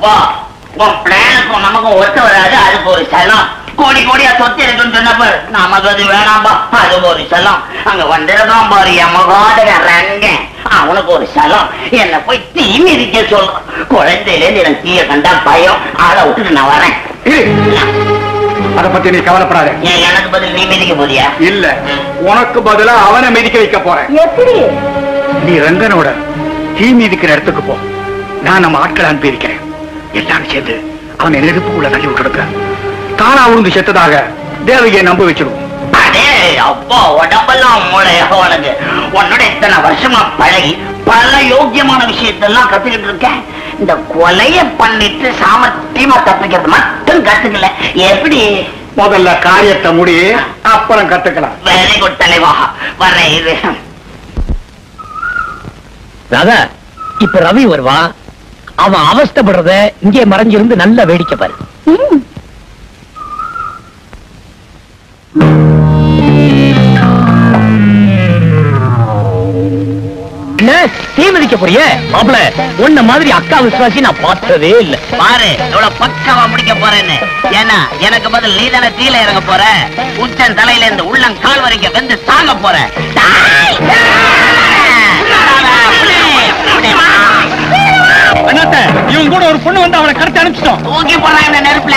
அப்பா உன் பிளானுக்கும் நமக்கும் ஒத்து வராது. அதுக்கு ஒரு செல்லம். கோடி கோடியா சொத்து இருக்குன்னு சொன்னப்ப நமக்கு அது வேணாம்பா. அது ஒரு செல்லம். அங்க வந்திருக்கான் பாரு எமகாதன ரங்கன். அவனுக்கு ஒரு செல்லம். என்ன போய் தீ மிதிக்க சொல்றான். குழந்தையில இருந்து எனக்கு தீய கண்டா பயம். அதை விட்டுட்டு நான் வரேன். அத பத்தி நீ கவலைப்படாத. ஏன் எனக்கு பதில் நீ மிதிக்க போறியா? இல்ல, உனக்கு பதிலா அவனை மிதிக்க வைக்க போறேன். எப்படி? நீ ரங்கனோட தீ மிதிக்கிற இடத்துக்கு போ. நான் நம்ம ஆட்களை அனுப்பி இருக்கிறேன். எல்லாரும் சேர்ந்து அவனை நெருப்புக்குள்ள தள்ளி விட்டுடுக்க. தானா உழுந்து செத்ததாக தேவையை நம்ப வச்சிருவோம். அடே அப்பா, உடம்பெல்லாம் மூளையா உனக்கு. உன்னோட இத்தனை வருஷமா பழகி பல யோக்கியமான விஷயத்தெல்லாம் கத்துக்கிட்டு இருக்கேன். இந்த கொலைய பண்ணிட்டு சாமர்த்தியமா தப்பிக்கிறது மட்டும் கத்துக்கல. எப்படி? முதல்ல காரியத்தை முடி, அப்புறம் கத்துக்கலாம். வெரி குட் தலைவா. வரேன். இது ராதா, இப்ப ரவி வருவான். அவன் அவஸ்தப்படுறத இங்கே மறைஞ்சிருந்து நல்ல வேடிக்கை பாரு. தீ மிதிக்க போறிய மாப்பிள, உன்ன மாதிரி அக்கா விசுவாசி நான் பார்த்ததே இல்ல. பாரு எவ்வளவு பக்காவா முடிக்க போறேன்னு. ஏன்னா எனக்கு பதில் நீ தானே தீல இறங்க போற. உச்சன் தலையில இருந்து உள்ளம் கால் வரைக்கும் வெந்து சாக போற. இவன் கூட ஒரு பொண்ணு வந்து அவனை கடத்தி அனுப்பிச்சிட்டோம். தூக்கி போறான் இந்த நெருப்புல.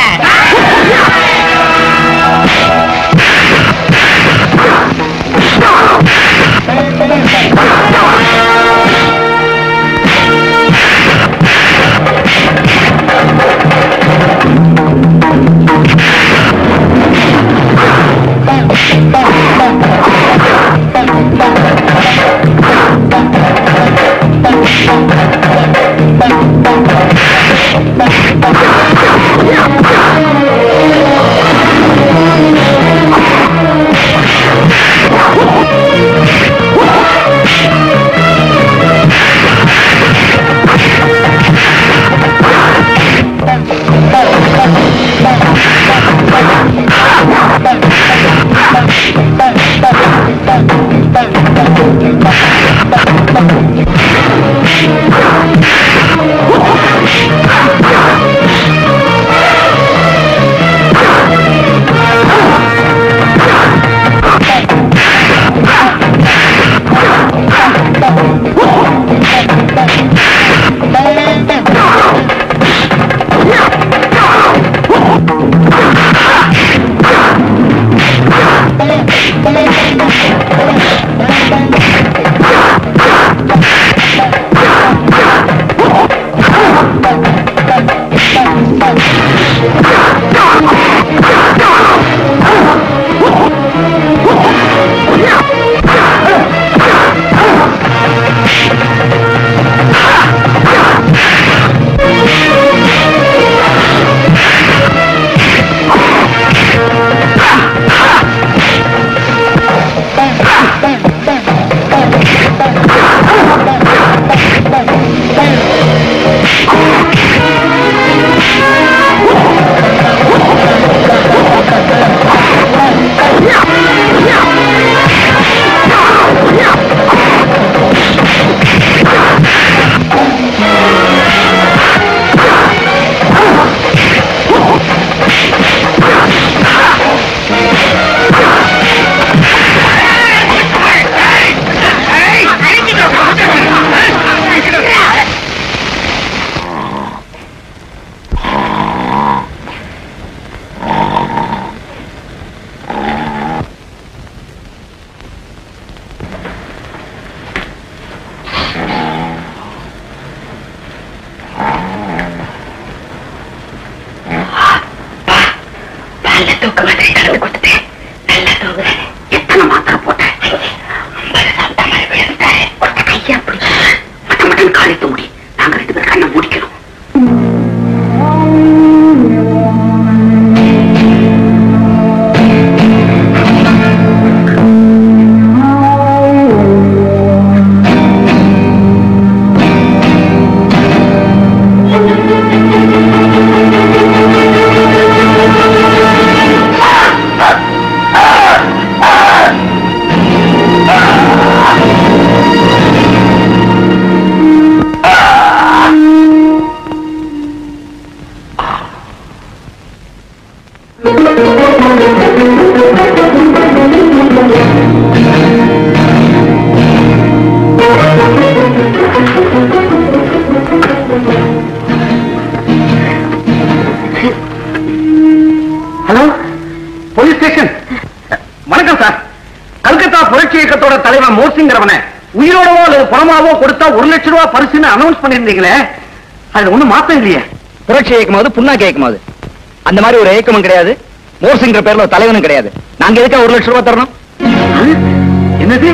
ரூபாவோ கொடுத்தா 1 லட்சம் ரூபாய் பரிசுன்னு அனௌன்ஸ் பண்ணிருந்தீங்களே, அது ஒண்ணும் மாத்தம் இல்லையே. புரட்சி இயக்கமாவது புண்ணா கேட்குமாவது அந்த மாதிரி ஒரு இயக்கமும் கிடையாது. மோர்சிங்கிற பேர்ல ஒரு தலைவனும் கிடையாது. நாங்க எதுக்கா 1 லட்சம் ரூபாய் தரணும்? என்னது,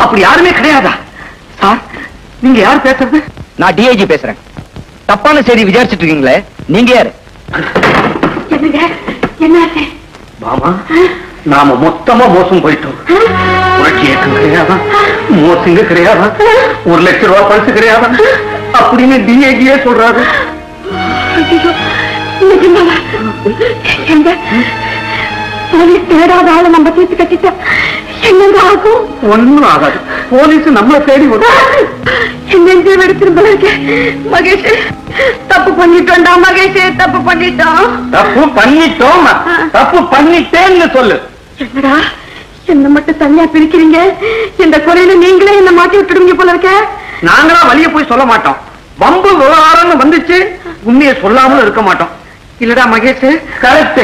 அப்படி யாருமே கிடையாதா? சார், நீங்க யார் பேசுறது? நான் டிஐஜி பேசுறேன். தப்பான செய்தி விசாரிச்சுட்டு இருக்கீங்களே, நீங்க யாரு? மாமா, நாம மொத்தமா மோசம் போயிட்டோம். புரட்சி இயக்கம் கிடையாதா, மோசிங்க கிடையாதா, 1 லட்சம் ரூபாய் பரிசு கிடையாதா அப்படின்னு டிஐஜியே சொல்றாரு. தேடாத ஆளை நம்ம தீர்த்து கட்டிட்டா என்னங்க ஆகும்? ஒண்ணும் ஆகாது. போலீஸ் நம்மளை தேடி வரும். நெஞ்சு வெடிச்சிருந்த மகேஷ், தப்பு பண்ணிட்டோம்டா மகேஷ், தப்பு பண்ணிட்டோம். தப்பு பண்ணிட்டோம், தப்பு பண்ணிட்டேன்னு சொல்லு. என்னடா என்ன மட்டும் தனியா பிரிக்கிறீங்க? இந்த கொலையில நீங்களே என்ன மாட்டி விட்டுடுங்க போல இருக்க. நாங்களா வழிய போய் சொல்ல மாட்டோம். வம்பு விவகாரம்னு வந்துச்சு, உண்மையை சொல்லாமலும் இருக்க மாட்டோம். இல்லடா மகேஷ்? கரெக்ட்.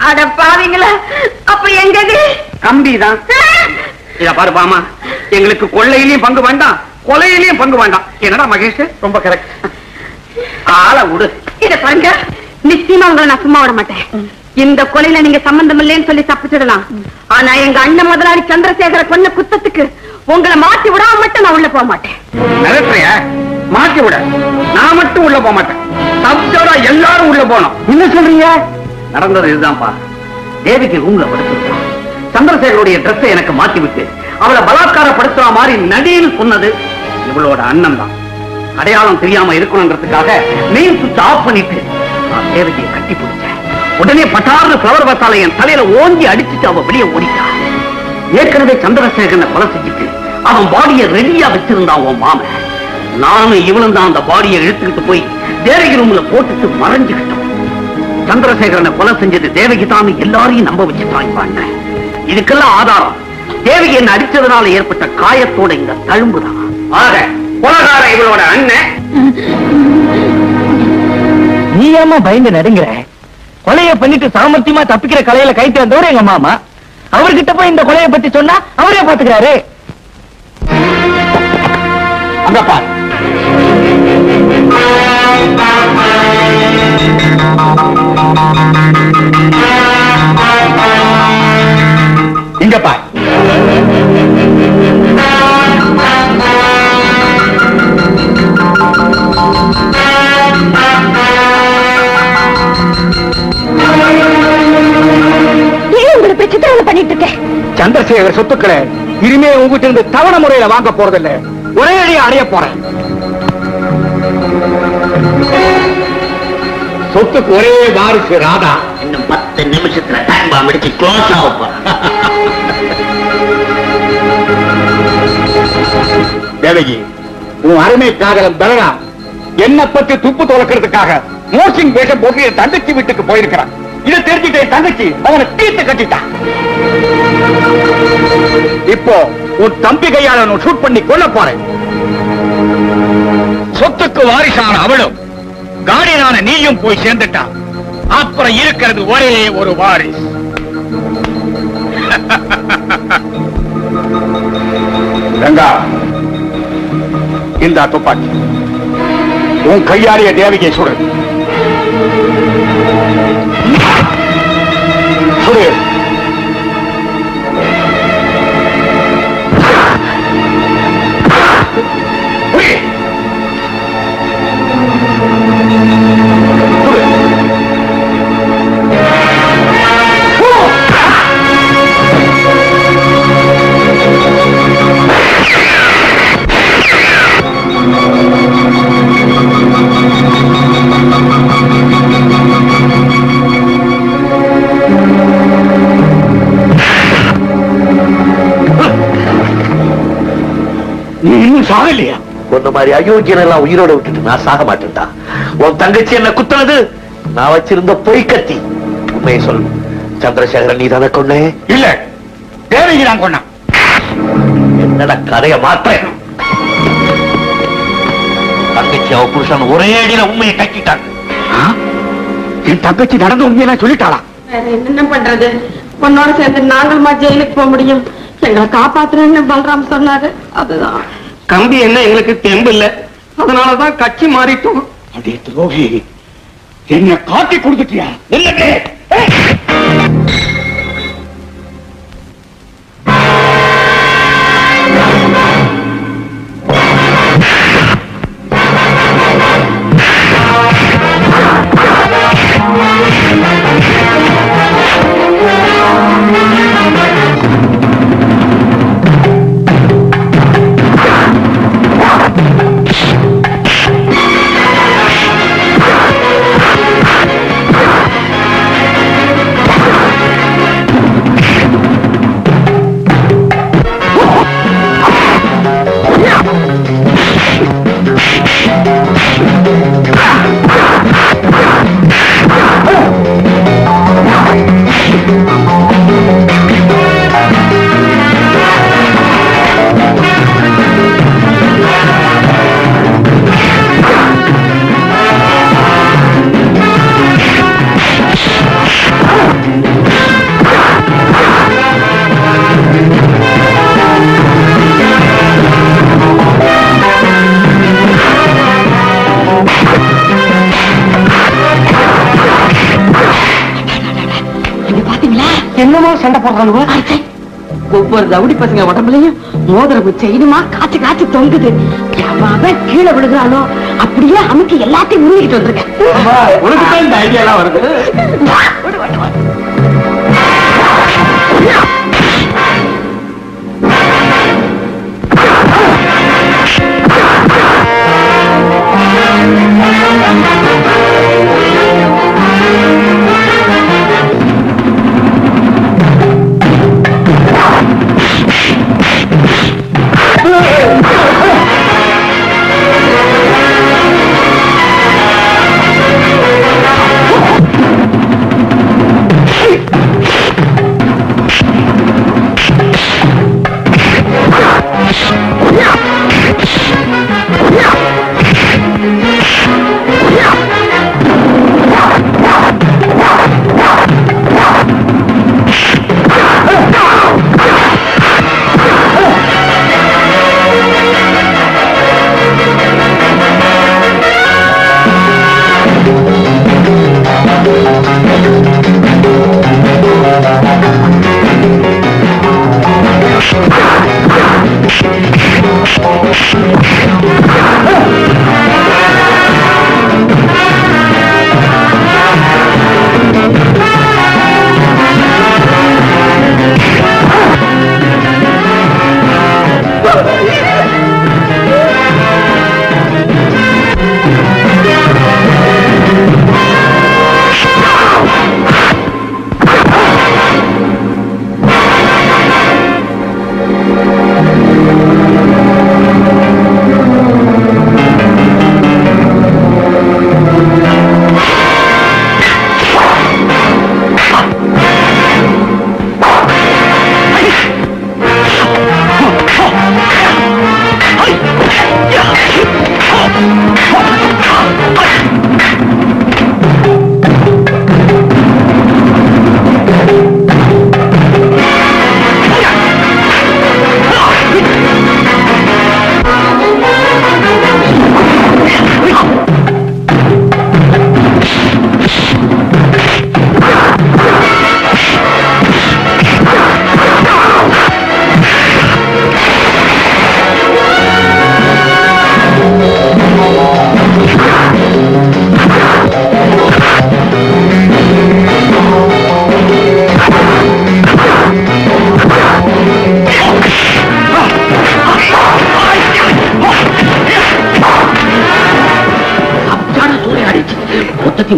அட பாவீங்களா, அப்ப எங்க கம்பிதான். இத பாரு பாமா, எங்களுக்கு கொள்ளையிலயும் பங்கு வேண்டாம், கொலையிலயும் பங்கு வேண்டாம். என்னடா மகேஷ்? ரொம்ப கரெக்ட். ஆள விடு. இத பாருங்க, நிச்சயமா உங்களை நான் சும்மா விட மாட்டேன். இந்த கொலையில நீங்க சம்பந்தம் இல்லைன்னு சொல்லி தப்பிச்சிடலாம். ஆனா எங்க அண்ணன் முதலாளி சந்திரசேகர கொன்ன குத்தத்துக்கு உங்களை மாட்டி விடாம மட்டும் நான் உள்ள போக மாட்டேன். நினைக்கிறியா? மாட்டி விட நான் மட்டும் உள்ள போக மாட்டேன். சப்ஜோட எல்லாரும் உள்ள போனோம். என்ன சொல்றீங்க? நடந்தது இதுதான்ப்பா. தேவிக்கு ரூம்ல படுத்திருக்கான். சந்திரசேகருடைய ட்ரெஸ்ஸை எனக்கு மாத்தி விட்டு அவளை பலாத்காரப்படுத்துற மாதிரி நடின்னு சொன்னது இவளோட அண்ணன் தான். அடையாளம் தெரியாம இருக்கணும்ன்றதுக்காக மெயின் சுவிட்ச் ஆஃப் பண்ணிட்டு நான் தேவகியை கட்டி பிடிச்சேன். உடனே பட்டார்னு ஃபிளவர் பத்தால என் தலையில ஓங்கி அடிச்சுட்டு அவ வெளியே ஓடிட்டான். ஏற்கனவே சந்திரசேகரனை கொலை செஞ்சுட்டு அவன் பாடியை ரெடியா வச்சிருந்தான் உன் மாமன். நானும் இவளும் தான் அந்த பாடியை இழுத்துக்கிட்டு போய் தேவகி ரூம்ல போட்டுட்டு மறைஞ்சுக்கிட்டோம். சந்திரசேகரனை கொலை செஞ்சது தேவகி தான் எல்லாரையும் நம்ப வச்சுட்டாங்க. இதுக்கெல்லாம் ஆதாரம் தேவகி என்ன அடிச்சதுனால ஏற்பட்ட காயத்தோட இந்த தழும்புதான். ஆக கொலைகார இவளோட அண்ணன். நீ ஏமா பயந்து நடுங்கிற? கொலைய பண்ணிட்டு சாமர்த்தியமா தப்பிக்கிற கலையில கைத்து வந்தவர் எங்க மாமா. அவர்கிட்ட போய் இந்த கொலையை பத்தி சொன்னா அவரே பாத்துக்கிறாரு. அங்க பாரு. இங்க பாரு. பண்ணிட்டு இருக்கேன். சந்திரசேகர் சொத்துக்களை இனிமே உங்ககிட்ட இருந்து தவணை முறையில வாங்க போறதில்ல, ஒரே அடியா அடைய போறேன். சொத்துக்கு ஒரே வாரிசு ராதா. இன்னும் 10 நிமிஷத்துல டைம் பாம் அடிச்சு க்ளோஸ் ஆகும். தேவகி, உன் அருமை காதலன் பலராம் என்ன பத்தி துப்பு துளக்கிறதுக்காக மோசிங் வேஷம் போட்டு என் தங்கச்சி வீட்டுக்கு போயிருக்கிறான். இதை தெரிஞ்சுட்டு என் தங்கச்சி அவனை தீர்த்து கட்டிட்டான். இப்போ உன் தம்பி கையால நான் ஷூட் பண்ணி கொல்ல போறேன். சொத்துக்கு வாரிசான அவளும் காடியான நீயும் போய் சேர்ந்துட்டான். அப்புறம் இருக்கிறது ஒரே ஒரு வாரிஸ். கங்கா, இந்த துப்பாக்கி உன் கையாளிய தேவிகை சுடு. சுடு. சாகலையா? ஒன்ன மாதிரி அயோக்கியனெல்லாம் உயிரோட விட்டுட்டு நான் சாக மாட்டேன்டா. உன் தங்கச்சி என்ன குத்துனது நான் வச்சிருந்த பொய் கத்தி. உண்மையை சொல், சந்திரசேகரன் நீ தானே கொன்னே? இல்ல, தேவகி தான் கொன்னான். என்னடா கதைய மாற்றேன். தங்கச்சி அவ புருஷன் ஒரே அடியில உண்மையை கட்டிட்டாங்க. என் தங்கச்சி நடந்து உண்மையெல்லாம் சொல்லிட்டாளா? என்ன பண்றது? உன்னோட சேர்ந்து நாங்களுமா ஜெயிலுக்கு போக முடியும்? எங்களை காப்பாத்துறேன்னு பலராம் சொன்னாரு. அதுதான் கம்பி என்ன எங்களுக்கு தெம்பு இல்ல, அதனாலதான் கட்சி மாறிட்டோம். அதே துரோகி, என்ன காட்டி கொடுத்துட்டியா? இல்லைங்க. என்னமோ சண்டை போடுறாங்க. ஒவ்வொரு ரவுடி பசங்க உடம்புலயும் மோதிரப்பு செயினுமா காய்ச்சி காய்ச்சி தொங்குது. அவன் கீழே விழுகிறானோ அப்படியே அமுக்கி எல்லாத்தையும் உருவிக்கிட்டு வந்திருக்கேன். உனக்கு தான் இந்த ஐடியா எல்லாம் வருது.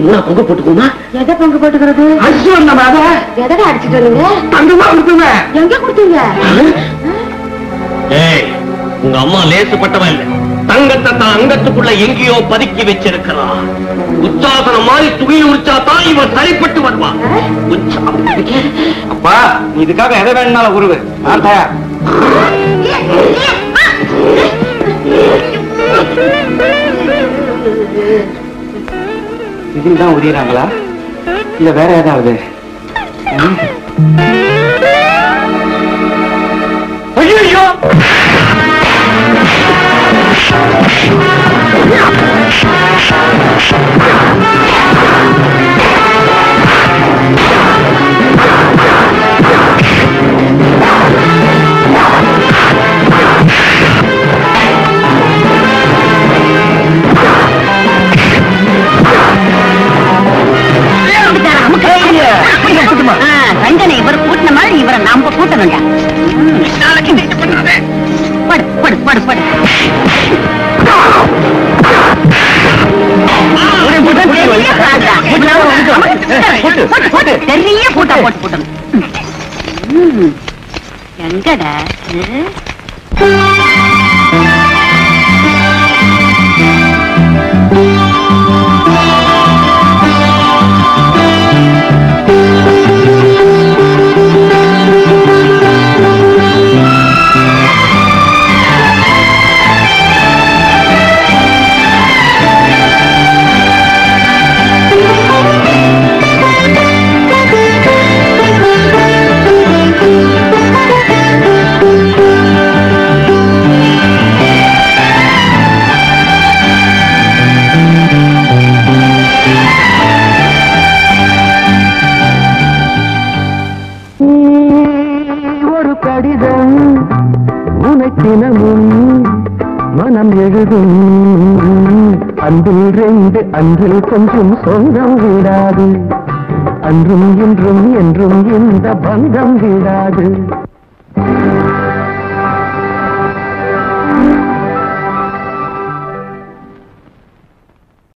மூணா பொங்க போட்டுக்குமா? எதை பொங்க போட்டுக்கிறது? எதை அடிச்சுட்டு வரீங்க? தங்கமா கொடுத்துங்க. எங்க கொடுத்தீங்க? உங்க அம்மா லேசுப்பட்டவன் இல்ல, தங்கத்தை தான் அங்கத்துக்குள்ள எங்கேயோ பதுக்கி வச்சிருக்கிறான். உற்சாசனம் மாதிரி துயில் உரிச்சாதான் இவன் சரிப்பட்டு வருவான். அப்பா, இதுக்காக எதை வேணும்னாலும் உருவு. இதில் தான் உரியறாங்களா இல்ல வேற ஏதாவது? ஐயோ ரங்கனை இவர் கூட்டின மாதிரி இவரை நாம கூட்டணும்டா. படு படு படு படு. பெரிய கூட்டா போட்டு போட்டணும். எங்கடா மனம் எழுதும் அன்பில் ரெண்டு அன்றில் கொஞ்சம் சொந்தம் விடாது, அன்றும் இன்றும் என்றும் இந்த பந்தம் விடாது.